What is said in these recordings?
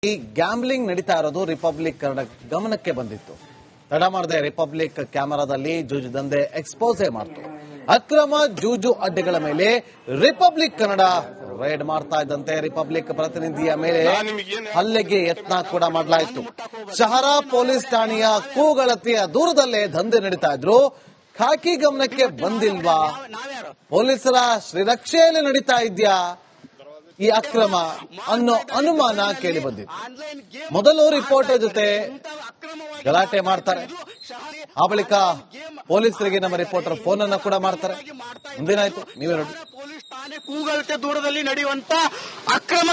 ಈ ಗ್ಯಾಂಬ್ಲಿಂಗ್ ನಡೀತಾ ಇರೋದು ರಿಪಬ್ಲಿಕ್ ಕನ್ನಡ ಗಮನಕ್ಕೆ ಬಂದಿತ್ತು. ತಡ ಮಾಡದೆ ರಿಪಬ್ಲಿಕ್ ಕ್ಯಾಮೆರಾದಲ್ಲಿ ಜೂಜು ದಂಧೆ ಎಕ್ಸ್ಪೋಸೇ ಮಾಡ್ತು. ಅಕ್ರಮ ಜೂಜು ಅಡ್ಡೆಗಳ ಮೇಲೆ ರಿಪಬ್ಲಿಕ್ ಕನ್ನಡ ರೈಡ್ ಮಾಡ್ತಾ ಇದ್ದಂತೆ ರಿಪಬ್ಲಿಕ್ ಪ್ರತಿನಿಧಿಯ ಮೇಲೆ ಹಲ್ಲೆಗೆ ಯತ್ನ ಕೂಡ ಮಾಡಲಾಯಿತು. ಶಹರ ಪೊಲೀಸ್ ಠಾಣೆಯ ಕೂಗಳತೆಯ ದೂರದಲ್ಲೇ ದಂಧೆ ನಡೀತಾ ಇದ್ರು. ಖಾಕಿ ಗಮನಕ್ಕೆ ಬಂದಿಲ್ವಾ? ಪೊಲೀಸರ ಶ್ರೀರಕ್ಷೆಯಲ್ಲಿ ನಡೀತಾ ಇದ್ಯಾ ಈ ಅಕ್ರಮ ಅನ್ನೋ ಅನುಮಾನ ಕೇಳಿ ಬಂದಿತ್ತು. ಮೊದಲು ರಿಪೋರ್ಟರ್ ಜೊತೆ ಗಲಾಟೆ ಮಾಡ್ತಾರೆ, ಆ ಬಳಿಕ ಪೊಲೀಸರಿಗೆ ನಮ್ಮ ರಿಪೋರ್ಟರ್ ಫೋನ್ ಅನ್ನ ಕೂಡ ಮಾಡ್ತಾರೆ. ಮುಂದೇನಾಯ್ತು ನೀವೇ ನೋಡಿ. ಪೊಲೀಸ್ ಠಾಣೆ ಕೂಗಳತೆ ದೂರದಲ್ಲಿ ನಡೆಯುವಂತ ಅಕ್ರಮ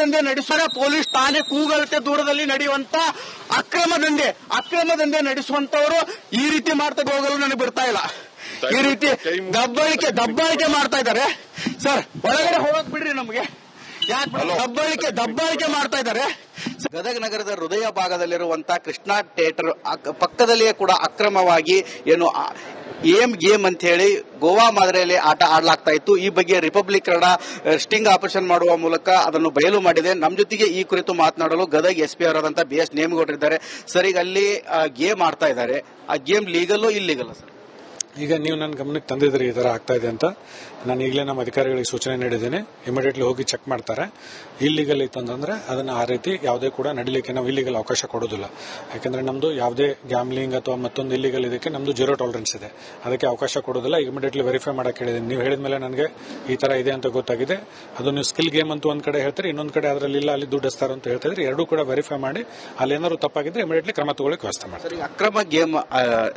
ದಂಧೆ ನಡೆಸುವ ಪೊಲೀಸ್ ಠಾಣೆ ಕೂಗಳತೆ ದೂರದಲ್ಲಿ ನಡೆಯುವಂತ ಅಕ್ರಮ ದಂಧೆ ನಡೆಸುವಂತವರು ಈ ರೀತಿ ಮಾಡ್ತಾ ಹೋಗಲು ನನಗೆ ಬರ್ತಾ ಇಲ್ಲ. ಈ ರೀತಿ ದಬ್ಬಾಳಿಕೆ ಮಾಡ್ತಾ ಇದ್ದಾರೆ ಸರ್. ಒಳಗಡೆ ಹೋಗಕ್ ಬಿಡ್ರಿ ನಮ್ಗೆ. ಯಾಕೆ ದಬ್ಬಾಳಿಕೆ ಮಾಡ್ತಾ ಇದ್ದಾರೆ? ಗದಗ ನಗರದ ಹೃದಯ ಭಾಗದಲ್ಲಿರುವಂತಹ ಕೃಷ್ಣಾ ಥಿಯೇಟರ್ ಪಕ್ಕದಲ್ಲಿಯೇ ಕೂಡ ಅಕ್ರಮವಾಗಿ ಏನು ಗೇಮ್ ಅಂತ ಹೇಳಿ ಗೋವಾ ಮಾದರಿಯಲ್ಲಿ ಆಟ ಆಡಲಾಗ್ತಾ ಇತ್ತು. ಈ ಬಗ್ಗೆ ರಿಪಬ್ಲಿಕ್ ಕನ್ನಡ ಸ್ಟಿಂಗ್ ಆಪರೇಷನ್ ಮಾಡುವ ಮೂಲಕ ಅದನ್ನು ಬಯಲು ಮಾಡಿದೆ. ನಮ್ಮ ಜೊತೆಗೆ ಈ ಕುರಿತು ಮಾತನಾಡಲು ಗದಗ ಎಸ್ಪಿ ಅವರಾದಂತಹ BS ನೇಮಗೌಡರಿದ್ದಾರೆ. ಸರ್, ಈಗ ಅಲ್ಲಿ ಗೇಮ್ ಆಡ್ತಾ ಇದ್ದಾರೆ, ಆ ಗೇಮ್ ಲೀಗಲ್ ಇಲ್ಲಿಗಲ್ ಸರ್? ಈಗ ನೀವು ನನ್ನ ಗಮನಕ್ಕೆ ತಂದಿದ್ರಿ ಈ ತರ ಆಗ್ತಾ ಇದೆ ಅಂತ. ನಾನು ಈಗಲೇ ನಮ್ಮ ಅಧಿಕಾರಿಗಳಿಗೆ ಸೂಚನೆ ನೀಡಿದ್ದೇನೆ. ಇಮಿಡಿಯೇಟ್ಲಿ ಹೋಗಿ ಚೆಕ್ ಮಾಡ್ತಾರೆ. ಇಲ್ಲಿಗಲ್ ಇತ್ತು ಅಂತಂದ್ರೆ ಅದನ್ನ ಆ ರೀತಿ ಯಾವುದೇ ಕೂಡ ನಡೀಲಿಕ್ಕೆ ನಾವು ಇಲ್ಲಿಗಲ್ ಅವಕಾಶ ಕೊಡೋದಿಲ್ಲ. ಯಾಕಂದ್ರೆ ನಮ್ದು ಯಾವುದೇ ಗ್ಯಾಮ್ಲಿಂಗ್ ಅಥವಾ ಮತ್ತೊಂದು ಇಲ್ಲಿಗಲ್ ಇದಕ್ಕೆ ನಮ್ದು 0 ಟಾಲರೆನ್ಸ್ ಇದೆ. ಅದಕ್ಕೆ ಅವಕಾಶ ಕೊಡೋದಿಲ್ಲ. ಇಮಿಡಿಯೇಟ್ಲಿ ವೆರಿಫೈ ಮಾಡಕ್ಕೆ ಹೇಳಿದ್ದೀನಿ. ನೀವು ಹೇಳಿದ ಮೇಲೆ ನನಗೆ ಈ ತರ ಇದೆ ಅಂತ ಗೊತ್ತಾಗಿದೆ. ಅದು ನೀವು ಸ್ಕಿಲ್ ಗೇಮ್ ಅಂತ ಒಂದ್ ಕಡೆ ಹೇಳ್ತಾರೆ, ಇನ್ನೊಂದ್ ಕಡೆ ಅದರಲ್ಲಿ ಇಲ್ಲ, ಅಲ್ಲಿ ದುಡ್ಡು ಎಸ್ತಾರೆ ಅಂತ ಹೇಳ್ತಾ ಇದ್ರೆ. ಎರಡೂ ಕೂಡ ವೆರಿಫೈ ಮಾಡಿ ಅಲ್ಲಿ ಏನಾದ್ರು ತಪ್ಪಾಗಿದ್ರೆ ಇಮಿಡಿಯೇಟ್ಲಿ ಕ್ರಮ ತಗೊಳ್ಳಕ್ಕೆ ವ್ಯವಸ್ಥೆ ಮಾಡಿ. ಅಕ್ರಮ ಗೇಮ್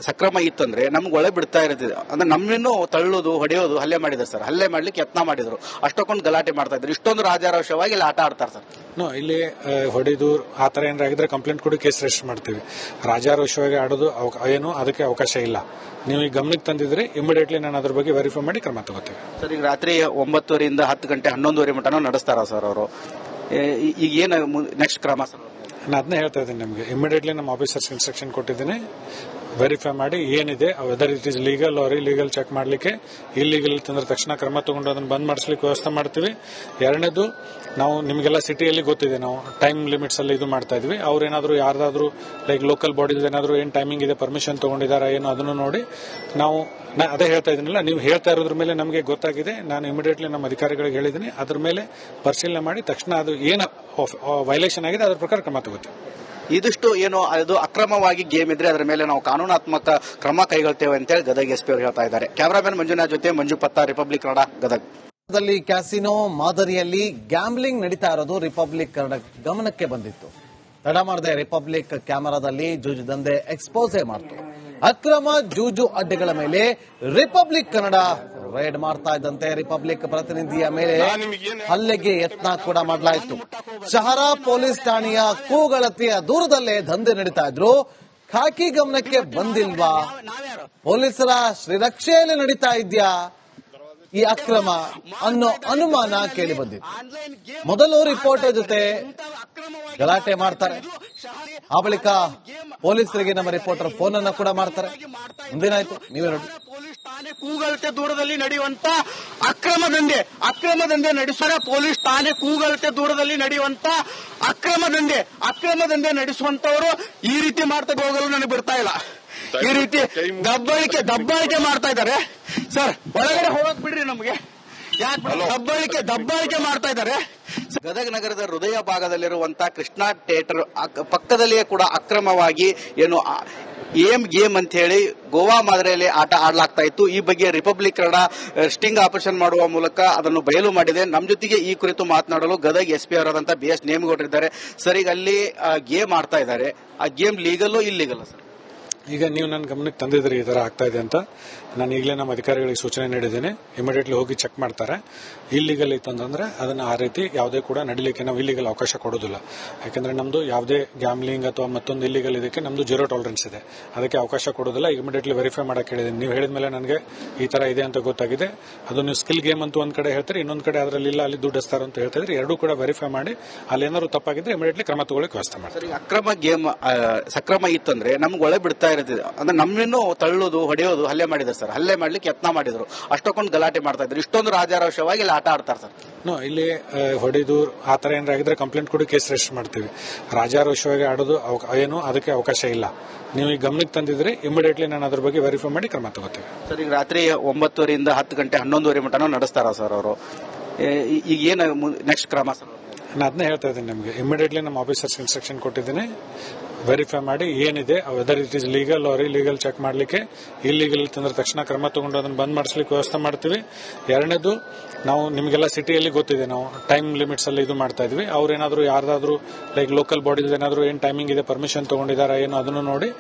ಸಕ್ರಮ ಇತ್ತಂದ್ರೆ ನಮ್ಗೆ ಒಳ್ಳೆ ಬಿಡ್ತಾ ಇರೋದಿದೆ ಅಂದ್ರೆ ನಮ್ಮನ್ನು ತಳ್ಳೋದು, ಹೊಡೆಯೋದು, ಹಲ್ಲೆ ಮಾಡಿದ್ದಾರೆ ಸರ್. ಹಲ್ಲೆ ಮಾಡ್ಲಿಕ್ಕೆ ಯತ್ನ ಮಾಡಿದ್ರು, ಅಷ್ಟೊಂದು ಗಲಾಟೆ ಮಾಡ್ತಾ ಇದ್ರು. ಇಷ್ಟೊಂದು ರಾಜಾರೋಷವಾಗಿ ಇಲ್ಲಿ ಆಟ ಆಡ್ತಾರೆ ಸರ್. ಇಲ್ಲಿ ಹೊಡೆದು ಆ ತರ ಏನಾಗಿದ್ರೆ ಕಂಪ್ಲೇಂಟ್ ಕೊಡಿ, ಕೇಸ್ ರಿಜಿಸ್ಟರ್ ಮಾಡ್ತೀವಿ. ರಾಜಾರೋಷವಾಗಿ ಆಡೋದು ಏನು ಅದಕ್ಕೆ ಅವಕಾಶ ಇಲ್ಲ. ನೀವು ಈ ಗಮನಕ್ಕೆ ತಂದಿದ್ರೆ ಇಮಿಡಿಯೇಟ್ಲಿ ನಾನು ಅದ್ರ ಬಗ್ಗೆ ವೆರಿಫೈ ಮಾಡಿ ಕ್ರಮ ತಗೋತೀವಿ ಸರ್. ಈಗ ರಾತ್ರಿ 9:30 ರಿಂದ 10 ಗಂಟೆ 11:30 ಮಟನೂ ನಡೆಸ್ತಾರ ಸರ್ ಅವರು. ಈಗ ಏನು ನೆಕ್ಸ್ಟ್ ಕ್ರಮ ಸರ್? ನಾನು ಅದನ್ನೇ ಹೇಳ್ತಾ ಇದ್ದೀನಿ ನಿಮಗೆ. ಇಮಿಡಿಯೇಟ್ಲಿ ನಮ್ಮ ಆಫೀಸರ್ಸ್ ಇನ್ಸ್ಟ್ರಕ್ಷನ್ ಕೊಟ್ಟಿದ್ದೀನಿ. ವೆರಿಫೈ ಮಾಡಿ ಏನಿದೆ whether it is legal or illegal check ಮಾಡಲಿಕ್ಕೆ. ಇಲ್ಲೀಗಲ್ ಇತ್ತಂದ್ರೆ ತಕ್ಷಣ ಕ್ರಮ ತಗೊಂಡು ಅದನ್ನು ಬಂದ್ ಮಾಡಿಸ್ಲಿಕ್ಕೆ ವ್ಯವಸ್ಥೆ ಮಾಡ್ತೀವಿ. ಎರಡನೇದು, ನಾವು ನಿಮಗೆಲ್ಲ ಸಿಟಿಯಲ್ಲಿ ಗೊತ್ತಿದೆ, ನಾವು ಟೈಮ್ ಲಿಮಿಟ್ಸ್ ಅಲ್ಲಿ ಇದು ಮಾಡ್ತಾ ಇದ್ವಿ. ಅವ್ರೇನಾದ್ರು ಯಾರ್ದಾದ್ರು ಲೈಕ್ ಲೋಕಲ್ ಬಾಡೀಸ್ ಏನಾದ್ರು ಏನ್ ಟೈಮಿಂಗ್ ಇದೆ, ಪರ್ಮಿಷನ್ ತಗೊಂಡಿದಾರ ಏನೋ ಅದನ್ನು ನೋಡಿ ನಾವು ಅದೇ ಹೇಳ್ತಾ ಇದೀನಿಲ್ಲ, ನೀವು ಹೇಳ್ತಾ ಇರೋದ್ರ ಮೇಲೆ ನಮಗೆ ಗೊತ್ತಾಗಿದೆ. ನಾನು ಇಮಿಡಿಯೇಟ್ಲಿ ನಮ್ಮ ಅಧಿಕಾರಿಗಳಿಗೆ ಹೇಳಿದ್ದೀನಿ. ಅದ್ರ ಮೇಲೆ ಪರಿಶೀಲನೆ ಮಾಡಿ ತಕ್ಷಣ ಅದು ಏನು ವೈಲೇಷನ್ ಆಗಿದೆ ಅದ್ರ ಪ್ರಕಾರ ಕ್ರಮ ತಗೋತೀವಿ. ಇದಿಷ್ಟು ಏನು ಅದು ಅಕ್ರಮವಾಗಿ ಗೇಮ್ ಇದ್ರೆ ಅದರ ಮೇಲೆ ನಾವು ಕಾನೂನಾತ್ಮಕ ಕ್ರಮ ಕೈಗೊಳ್ತೇವೆ ಅಂತೇಳಿ ಗದಗ ಎಸ್ಪಿ ಅವರು ಹೇಳ್ತಾ ಇದ್ದಾರೆ. ಕ್ಯಾಮರಾಮನ್ ಮಂಜುನಾಥ್ ಜೊತೆ ಮಂಜು ಪತ್ತ, ರಿಪಬ್ಲಿಕ್ ಕನ್ನಡ, ಗದಗ. ಕ್ಯಾಸಿನೋ ಮಾದರಿಯಲ್ಲಿ ಗ್ಯಾಂಬ್ಲಿಂಗ್ ನಡೀತಾ ಇರೋದು ರಿಪಬ್ಲಿಕ್ ಕನ್ನಡ ಗಮನಕ್ಕೆ ಬಂದಿತ್ತು. ತಡ ಮಾಡದೆ ರಿಪಬ್ಲಿಕ್ ಕ್ಯಾಮೆರಾದಲ್ಲಿ ಜೂಜು ದಂಧೆ ಎಕ್ಸ್ಪೋಸೇ ಮಾಡ್ತು. ಅಕ್ರಮ ಜೂಜು ಅಡ್ಡೆಗಳ ಮೇಲೆ ರಿಪಬ್ಲಿಕ್ ಕನ್ನಡ ರೈಡ್ ಮಾಡ್ತಾ ಇದ್ದಂತೆ ರಿಪಬ್ಲಿಕ್ ಪ್ರತಿನಿಧಿಯ ಮೇಲೆ ಹಲ್ಲೆಗೆ ಯತ್ನ ಕೂಡ ಮಾಡಲಾಯಿತು. ಶಹರ ಪೊಲೀಸ್ ಠಾಣೆಯ ಕೂಗಳತೆಯ ದೂರದಲ್ಲೇ ದಂಧೆ ನಡೀತಾ ಇದ್ರು. ಖಾಕಿ ಗಮನಕ್ಕೆ ಬಂದಿಲ್ವಾ? ಪೊಲೀಸರ ಶ್ರೀರಕ್ಷೆಯಲ್ಲಿ ನಡೀತಾ ಇದ್ಯಾ ಈ ಅಕ್ರಮ ಅನ್ನೋ ಅನುಮಾನ ಕೇಳಿ ಬಂದಿತ್ತು. ಮೊದಲು ರಿಪೋರ್ಟರ್ ಜೊತೆ ಗಲಾಟೆ ಮಾಡ್ತಾರೆ, ಆ ಬಳಿಕ ಪೊಲೀಸರಿಗೆ ನಮ್ಮ ರಿಪೋರ್ಟರ್ ಫೋನ್ ಅನ್ನ ಕೂಡ ಮಾಡ್ತಾರೆ. ಮುಂದೇನಾಯ್ತು ನೀವೇ ನೋಡಿ. ಪೊಲೀಸ್ ಠಾಣೆ ಕೂಗಳತೆ ದೂರದಲ್ಲಿ ನಡೆಯುವಂತ ಅಕ್ರಮ ದಂಧೆ ನಡೆಸುವ ಪೊಲೀಸ್ ಠಾಣೆ ಕೂಗಳತೆ ದೂರದಲ್ಲಿ ನಡೆಯುವಂತ ಅಕ್ರಮ ದಂಧೆ ನಡೆಸುವಂತವರು ಈ ರೀತಿ ಮಾಡ್ತಾ ಹೋಗಲು ನನಗೆ ಬರ್ತಾ ಇಲ್ಲ. ಈ ರೀತಿ ದಬ್ಬಾಳಿಕೆ ಮಾಡ್ತಾ ಇದ್ದಾರೆ ಸರ್. ಒಳಗಡೆ ಹೋಗಕ್ ಬಿಡ್ರಿ ನಮ್ಗೆ. ಯಾಕೆ ದಬ್ಬಾಳಿಕೆ ಮಾಡ್ತಾ ಇದ್ದಾರೆ? ಗದಗ ನಗರದ ಹೃದಯ ಭಾಗದಲ್ಲಿರುವಂತಹ ಕೃಷ್ಣಾ ಥಿಯೇಟರ್ ಪಕ್ಕದಲ್ಲಿಯೇ ಕೂಡ ಅಕ್ರಮವಾಗಿ ಏನು ಗೇಮ್ ಅಂತ ಹೇಳಿ ಗೋವಾ ಮಾದರಿಯಲ್ಲಿ ಆಟ ಆಡಲಾಗ್ತಾ ಇತ್ತು. ಈ ಬಗ್ಗೆ ರಿಪಬ್ಲಿಕ್ ಕನ್ನಡ ಸ್ಟಿಂಗ್ ಆಪರೇಷನ್ ಮಾಡುವ ಮೂಲಕ ಅದನ್ನು ಬಯಲು ಮಾಡಿದೆ. ನಮ್ಮ ಜೊತೆಗೆ ಈ ಕುರಿತು ಮಾತನಾಡಲು ಗದಗ ಎಸ್ಪಿ ಅವರಾದಂತಹ BS ನೇಮಗೌಡರಿದ್ದಾರೆ. ಸರ್, ಈಗ ಅಲ್ಲಿ ಗೇಮ್ ಆಡ್ತಾ ಇದ್ದಾರೆ, ಆ ಗೇಮ್ ಲೀಗಲ್ ಇಲ್ಲಿಗಲ್ ಸರ್? ಈಗ ನೀವು ನನ್ನ ಗಮನಕ್ಕೆ ತಂದಿದ್ರಿ ಈ ತರ ಆಗ್ತಾ ಇದೆ ಅಂತ. ನಾನು ಈಗಲೇ ನಮ್ಮ ಅಧಿಕಾರಿಗಳಿಗೆ ಸೂಚನೆ ನೀಡಿದ್ದೇನೆ. ಇಮಿಡಿಯೇಟ್ಲಿ ಹೋಗಿ ಚೆಕ್ ಮಾಡ್ತಾರೆ. ಇಲ್ಲಿಗಲ್ ಇತ್ತು ಅಂತಂದ್ರೆ ಅದನ್ನ ಆ ರೀತಿ ಯಾವುದೇ ಕೂಡ ನಡೀಲಿಕ್ಕೆ ನಾವು ಇಲ್ಲಿಗಲ್ ಅವಕಾಶ ಕೊಡೋದಿಲ್ಲ. ಯಾಕಂದ್ರೆ ನಮ್ದು ಯಾವುದೇ ಗ್ಯಾಮ್ಲಿಂಗ್ ಅಥವಾ ಮತ್ತೊಂದು ಇಲ್ಲಿಗಲ್ ಇದಕ್ಕೆ ನಮ್ದು 0 ಟಾಲರೆನ್ಸ್ ಇದೆ. ಅದಕ್ಕೆ ಅವಕಾಶ ಕೊಡೋದಿಲ್ಲ. ಇಮಿಡಿಯೇಟ್ಲಿ ವೆರಿಫೈ ಮಾಡಕ್ಕೆ ಹೇಳಿದ್ದೀನಿ. ನೀವು ಹೇಳಿದ ಮೇಲೆ ನನಗೆ ಈ ತರ ಇದೆ ಅಂತ ಗೊತ್ತಾಗಿದೆ. ಅದು ನೀವು ಸ್ಕಿಲ್ ಗೇಮ್ ಅಂತ ಒಂದ್ ಕಡೆ ಹೇಳ್ತಾರೆ, ಇನ್ನೊಂದ್ ಕಡೆ ಅದರಲ್ಲಿ ಇಲ್ಲ, ಅಲ್ಲಿ ದುಡ್ಡು ಎಸ್ತಾರೆ ಅಂತ ಹೇಳ್ತಾ ಇದ್ರೆ. ಎರಡೂ ಕೂಡ ವೆರಿಫೈ ಮಾಡಿ ಅಲ್ಲಿ ಏನಾದ್ರು ತಪ್ಪಾಗಿದ್ರೆ ಇಮಿಡಿಯೇಟ್ಲಿ ಕ್ರಮ ತಗೊಳ್ಳಕ್ಕೆ ವ್ಯವಸ್ಥೆ ಮಾಡಿ. ಅಕ್ರಮ ಗೇಮ್ ಸಕ್ರಮ ಇತ್ತಂದ್ರೆ ನಮ್ಗೆ ಒಳ್ಳೆ ಬಿಡ್ತಾ ಇರುತ್ತೆ. ಅಂದ್ರೆ ನಮ್ಮನ್ನು ತಳ್ಳೋದು, ಹೊಡೆಯೋದು, ಹಲ್ಲೆ ಮಾಡಿದ್ದಾರೆ ಸರ್. ಹಲ್ಲೆ ಮಾಡ್ಲಿಕ್ಕೆ ಯತ್ನ ಮಾಡಿದ್ರು, ಅಷ್ಟೊಂದು ಗಲಾಟೆ ಮಾಡ್ತಾ ಇದ್ರು. ಇಷ್ಟೊಂದು ರಾಜಾರೋಷವಾಗಿ ಇಲ್ಲಿ ಆಟ ಆಡ್ತಾರೆ ಸರ್. ಇಲ್ಲಿ ಹೊಡೆದು ಆ ತರ ಏನಾರ ಆಗಿದ್ರೆ ಕಂಪ್ಲೇಂಟ್ ಕೊಡಿ, ಕೇಸ್ ರಿಜಿಸ್ಟರ್ ಮಾಡ್ತೀವಿ. ರಾಜಾರೋಷವಾಗಿ ಆಡೋದು ಏನು ಅದಕ್ಕೆ ಅವಕಾಶ ಇಲ್ಲ. ನೀವು ಈ ಗಮನಕ್ಕೆ ತಂದಿದ್ರೆ ಇಮಿಡಿಯೇಟ್ಲಿ ನಾನು ಅದ್ರ ಬಗ್ಗೆ ವೆರಿಫೈ ಮಾಡಿ ಕ್ರಮ ತಗೋತೀವಿ. ಸರ್, ಈಗ ರಾತ್ರಿ 9:30 10 ಗಂಟೆ 11:30 ಮಟನೂ ನಡೆಸ್ತಾರ ಸರ್ ಅವರು. ಈಗ ಏನು ನೆಕ್ಸ್ಟ್ ಕ್ರಮ ಸರ್? ನಾನು ಅದನ್ನೇ ಹೇಳ್ತಾ ಇದ್ದೀನಿ ನಿಮಗೆ. ಇಮಿಡಿಯೇಟ್ಲಿ ನಮ್ಮ ಆಫೀಸರ್ಸ್ ಇನ್ಸ್ಟ್ರಕ್ಷನ್ ಕೊಟ್ಟಿದ್ದೀನಿ, ವೆರಿಫೈ ಮಾಡಿ ಏನಿದೆ whether it is legal or illegal check ಮಾಡಲಿಕ್ಕೆ. ಇಲ್ಲೀಗಲ್ ತಂದ್ರೆ ತಕ್ಷಣ ಕ್ರಮ ತಗೊಂಡು ಅದನ್ನು ಬಂದ್ ಮಾಡಿಸ್ಲಿಕ್ಕೆ ವ್ಯವಸ್ಥೆ ಮಾಡ್ತೀವಿ. ಎರಡನೇದು, ನಾವು ನಿಮಗೆಲ್ಲ ಸಿಟಿಯಲ್ಲಿ ಗೊತ್ತಿದೆ, ನಾವು ಟೈಮ್ ಲಿಮಿಟ್ಸ್ ಅಲ್ಲಿ ಇದು ಮಾಡ್ತಾ ಇದ್ವಿ. ಅವ್ರೇನಾದ್ರು ಯಾರ್ದಾದ್ರು ಲೈಕ್ ಲೋಕಲ್ ಬಾಡೀಸ್ ಏನಾದ್ರು ಏನ್ ಟೈಮಿಂಗ್ ಇದೆ, ಪರ್ಮಿಷನ್ ತಗೊಂಡಿದಾರ ಏನೋ ಅದನ್ನು ನೋಡಿ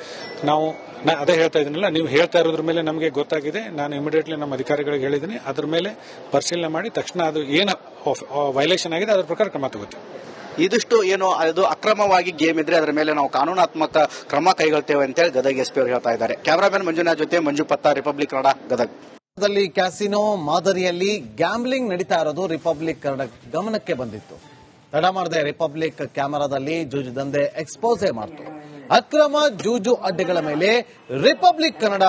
ನಾವು ಅದೇ ಹೇಳ್ತಾ ಇದೀನಿಲ್ಲ, ನೀವು ಹೇಳ್ತಾ ಇರೋದ್ರ ಮೇಲೆ ನಮಗೆ ಗೊತ್ತಾಗಿದೆ. ನಾನು ಇಮಿಡಿಯೇಟ್ಲಿ ನಮ್ಮ ಅಧಿಕಾರಿಗಳಿಗೆ ಹೇಳಿದ್ದೀನಿ, ಅದ್ರ ಮೇಲೆ ಪರಿಶೀಲನೆ ಮಾಡಿ ತಕ್ಷಣ ಅದು ಏನು ವೈಲೇಷನ್ ಆಗಿದೆ ಅದ್ರ ಪ್ರಕಾರ ಕ್ರಮ ತಗೋತೀವಿ. ಇದಿಷ್ಟು ಏನು ಅದು ಅಕ್ರಮವಾಗಿ ಗೇಮ್ ಇದ್ರೆ ಅದರ ಮೇಲೆ ನಾವು ಕಾನೂನಾತ್ಮಕ ಕ್ರಮ ಕೈಗೊಳ್ತೇವೆ ಅಂತೇಳಿ ಗದಗ ಎಸ್ಪಿ ಅವರು ಹೇಳ್ತಾ ಇದ್ದಾರೆ. ಕ್ಯಾಮರಾಮನ್ ಮಂಜುನಾಥ್ ಜೊತೆ ಮಂಜು ಪತ್ತ, ರಿಪಬ್ಲಿಕ್ ಕನ್ನಡ, ಗದಗ. ಕ್ಯಾಸಿನೋ ಮಾದರಿಯಲ್ಲಿ ಗ್ಯಾಂಬ್ಲಿಂಗ್ ನಡೀತಾ ಇರೋದು ರಿಪಬ್ಲಿಕ್ ಕನ್ನಡ ಗಮನಕ್ಕೆ ಬಂದಿತ್ತು. ತಡ ಮಾಡದೆ ರಿಪಬ್ಲಿಕ್ ಕ್ಯಾಮೆರಾದಲ್ಲಿ ಜೂಜು ದಂಧೆ ಎಕ್ಸ್ಪೋಸೆ ಮಾಡ್ತು. ಅಕ್ರಮ ಜೂಜು ಅಡ್ಡೆಗಳ ಮೇಲೆ ರಿಪಬ್ಲಿಕ್ ಕನ್ನಡ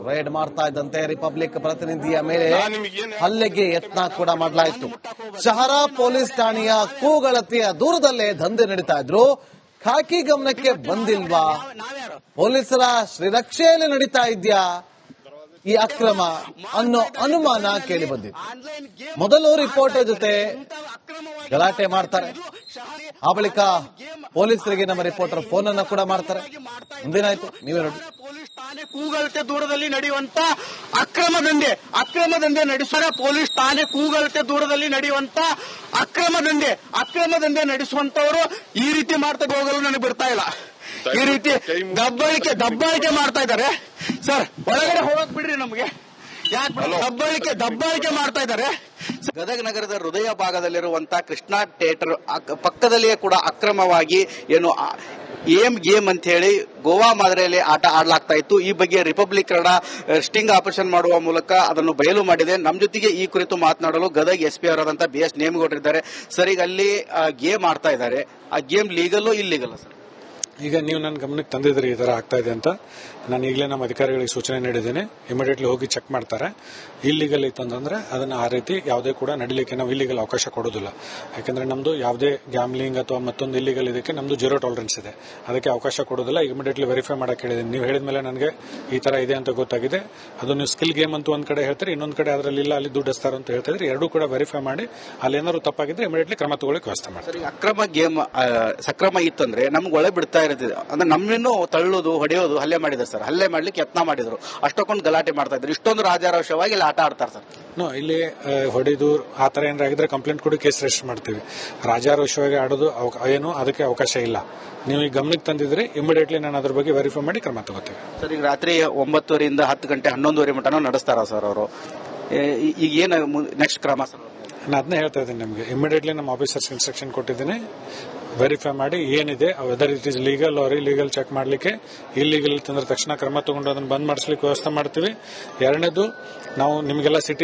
ರೈಡ್ ಮಾಡ್ತಾ ಇದ್ದಂತೆ ರಿಪಬ್ಲಿಕ್ ಪ್ರತಿನಿಧಿಯ ಮೇಲೆ ಹಲ್ಲೆಗೆ ಯತ್ನ ಕೂಡ ಮಾಡಲಾಯಿತು. ಶಹರ ಪೊಲೀಸ್ ಠಾಣೆಯ ಕೂಗಳತೆಯ ದೂರದಲ್ಲೇ ದಂಧೆ ನಡೀತಾ ಇದ್ರು. ಖಾಕಿ ಗಮನಕ್ಕೆ ಬಂದಿಲ್ವಾ? ಪೊಲೀಸರ ಶ್ರೀರಕ್ಷೆಯಲ್ಲಿ ನಡೀತಾ ಇದ್ಯಾ ಈ ಅಕ್ರಮ ಅನ್ನೋ ಅನುಮಾನ ಕೇಳಿ ಬಂದಿತ್ತು. ಮೊದಲು ರಿಪೋರ್ಟರ್ ಜೊತೆ ಗಲಾಟೆ ಮಾಡ್ತಾರೆ, ಆ ಬಳಿಕ ಪೊಲೀಸರಿಗೆ ನಮ್ಮ ರಿಪೋರ್ಟರ್ ಫೋನ್ ಅನ್ನ ಕೂಡ ಮಾಡ್ತಾರೆ. ಮುಂದೇನಾಯ್ತು ನೀವೇ ನೋಡಿ. ಪೊಲೀಸ್ ಠಾಣೆ ಕೂಗಳತೆ ದೂರದಲ್ಲಿ ನಡೆಯುವಂತ ಅಕ್ರಮ ದಂಧೆ ನಡೆಸುವ ಪೊಲೀಸ್ ಠಾಣೆ ಕೂಗಳತೆ ದೂರದಲ್ಲಿ ನಡೆಯುವಂತ ಅಕ್ರಮ ದಂಧೆ ನಡೆಸುವಂತವರು ಈ ರೀತಿ ಮಾಡ್ತಾ ಹೋಗಲು ನನಗೆ ಬಿಡ್ತಾ ಇಲ್ಲ. ಈ ರೀತಿ ದಬ್ಬಾಳಿಕೆ ಮಾಡ್ತಾ ಇದ್ದಾರೆ ಸರ್. ಒಳಗಡೆ ಹೋಗಕ್ ಬಿಡ್ರಿ, ನಮಗೆ ಯಾಕೆ ದಬ್ಬಾಳಿಕೆ ಮಾಡ್ತಾ ಇದ್ದಾರೆ. ಗದಗ ನಗರದ ಹೃದಯ ಭಾಗದಲ್ಲಿರುವಂತಹ ಕೃಷ್ಣಾ ಥಿಯೇಟರ್ ಪಕ್ಕದಲ್ಲಿಯೇ ಕೂಡ ಅಕ್ರಮವಾಗಿ ಏನು ಗೇಮ್ ಅಂತ ಹೇಳಿ ಗೋವಾ ಮಾದರಿಯಲ್ಲಿ ಆಟ ಆಡಲಾಗ್ತಾ ಇತ್ತು. ಈ ಬಗ್ಗೆ ರಿಪಬ್ಲಿಕ್ ಕನ್ನಡ ಸ್ಟಿಂಗ್ ಆಪರೇಷನ್ ಮಾಡುವ ಮೂಲಕ ಅದನ್ನು ಬಯಲು ಮಾಡಿದೆ. ನಮ್ಮ ಜೊತೆಗೆ ಈ ಕುರಿತು ಮಾತನಾಡಲು ಗದಗ ಎಸ್ಪಿ ಅವರಾದಂತಹ BS ನೇಮಗೌಡರಿದ್ದಾರೆ. ಸರ್, ಈಗ ಅಲ್ಲಿ ಗೇಮ್ ಆಡ್ತಾ ಇದ್ದಾರೆ, ಆ ಗೇಮ್ ಲೀಗಲ್ ಇಲ್ಲಿಗಲ್ ಸರ್? ಈಗ ನೀವು ನನ್ನ ಗಮನಕ್ಕೆ ತಂದಿದ್ರಿ ಈ ತರ ಆಗ್ತಾ ಇದೆ ಅಂತ. ನಾನು ಈಗಲೇ ನಮ್ಮ ಅಧಿಕಾರಿಗಳಿಗೆ ಸೂಚನೆ ನೀಡಿದ್ದೇನೆ, ಇಮಿಡಿಯೇಟ್ಲಿ ಹೋಗಿ ಚೆಕ್ ಮಾಡ್ತಾರೆ. ಇಲ್ಲಿಗಲ್ ಇತ್ತಂದ್ರೆ ಅದನ್ನ ಆ ರೀತಿ ಯಾವುದೇ ಕೂಡ ನಡೀಲಿಕ್ಕೆ ನಾವು ಇಲ್ಲಿಗಲ್ ಅವಕಾಶ ಕೊಡೋದಿಲ್ಲ. ಯಾಕಂದ್ರೆ ನಮ್ದು ಯಾವುದೇ ಗ್ಯಾಮ್ಲಿಂಗ್ ಅಥವಾ ಮತ್ತೊಂದು ಇಲ್ಲಿಗಲ್ ಇದಕ್ಕೆ ನಮ್ದು 0 ಟಾಲರೆನ್ಸ್ ಇದೆ, ಅದಕ್ಕೆ ಅವಕಾಶ ಕೊಡೋದಿಲ್ಲ. ಇಮಿಡಿಯೇಟ್ಲಿ ವೆರಿಫೈ ಮಾಡಕ್ಕೆ ಹೇಳಿದ್ದೀನಿ. ನೀವು ಹೇಳಿದ ಮೇಲೆ ನನಗೆ ಈ ತರ ಇದೆ ಅಂತ ಗೊತ್ತಾಗಿದೆ. ಅದು ನೀವು ಸ್ಕಿಲ್ ಗೇಮ್ ಅಂತ ಒಂದ್ ಕಡೆ ಹೇಳ್ತೀರಿ, ಇನ್ನೊಂದ್ ಕಡೆ ಅದರಲ್ಲಿ ಇಲ್ಲ, ಅಲ್ಲಿ ದುಡ್ಡು ಎಸ್ತಾರ ಅಂತ ಹೇಳ್ತಾ ಇದ್ರಿ. ಎರಡೂ ಕೂಡ ವೆರಿಫೈ ಮಾಡಿ ಅಲ್ಲಿ ಏನಾದ್ರು ತಪ್ಪಾಗಿದ್ರೆ ಇಮಿಡಿಯೇಟ್ಲಿ ಕ್ರಮ ತಗೊಳ್ಳಕ್ಕೆ ವ್ಯವಸ್ಥೆ ಮಾಡಿ. ಅಕ್ರಮ ಗೇಮ್ ಸಕ್ರಮ ಇತ್ತಂದ್ರೆ ನಮ್ಗೆ ಒಳ ಬಿಡ್ತಾ ಇರುತ್ತೆ. ಅಂದ್ರೆ ನಮ್ಮನ್ನು ತಳ್ಳೋದು, ಹೊಡೆಯೋದು, ಹಲ್ಲೆ ಮಾಡಿದ್ದಾರೆ ಸರ್. ಹಲ್ಲೆ ಮಾಡ್ಲಿಕ್ಕೆ ಯತ್ನ ಮಾಡಿದ್ರು, ಅಷ್ಟೊಂದು ಗಲಾಟೆ ಮಾಡ್ತಾ ಇದ್ರು. ಇಷ್ಟೊಂದು ರಾಜಾರೋಷವಾಗಿ ಇಲ್ಲಿ ಆಟ ಆಡ್ತಾರೆ ಸರ್. ಇಲ್ಲಿ ಹೊಡೆದು ಆ ತರ ಏನಾರ ಆಗಿದ್ರೆ ಕಂಪ್ಲೇಂಟ್ ಕೊಡಿ, ಕೇಸ್ ರಿಜಿಸ್ಟರ್ ಮಾಡ್ತೀವಿ. ರಾಜಾರೋಷವಾಗಿ ಆಡೋದು ಏನು ಅದಕ್ಕೆ ಅವಕಾಶ ಇಲ್ಲ. ನೀವು ಈ ಗಮನಕ್ಕೆ ತಂದಿದ್ರೆ ಇಮಿಡಿಯೇಟ್ಲಿ ನಾನು ಅದ್ರ ಬಗ್ಗೆ ವೆರಿಫೈ ಮಾಡಿ ಕ್ರಮ ತಗೋತೀವಿ. ಸರ್, ಈಗ ರಾತ್ರಿ 9:30 10 ಗಂಟೆ 11:30 ಮಟನೂ ನಡೆಸ್ತಾರ ಸರ್ ಅವರು. ಈಗ ಏನು ನೆಕ್ಸ್ಟ್ ಕ್ರಮ ಸರ್? ನಾನು ಅದನ್ನೇ ಹೇಳ್ತಾ ಇದ್ದೀನಿ ನಿಮಗೆ. ಇಮಿಡಿಯೇಟ್ಲಿ ನಮ್ಮ ಆಫೀಸರ್ಸ್ ಇನ್ಸ್ಟ್ರಕ್ಷನ್ ಕೊಟ್ಟಿದ್ದೀನಿ, ವೆರಿಫೈ ಮಾಡಿ ಏನಿದೆ whether it is legal or illegal check ಮಾಡಲಿಕ್ಕೆ. ಇಲ್ಲೀಗಲ್ ತಂದ್ರೆ ತಕ್ಷಣ ಕ್ರಮ ತಗೊಂಡು ಅದನ್ನು ಬಂದ್ ಮಾಡಿಸ್ಲಿಕ್ಕೆ ವ್ಯವಸ್ಥೆ ಮಾಡ್ತೀವಿ. ಎರಡನೇದು, ನಾವು ನಿಮಗೆಲ್ಲ ಸಿಟಿ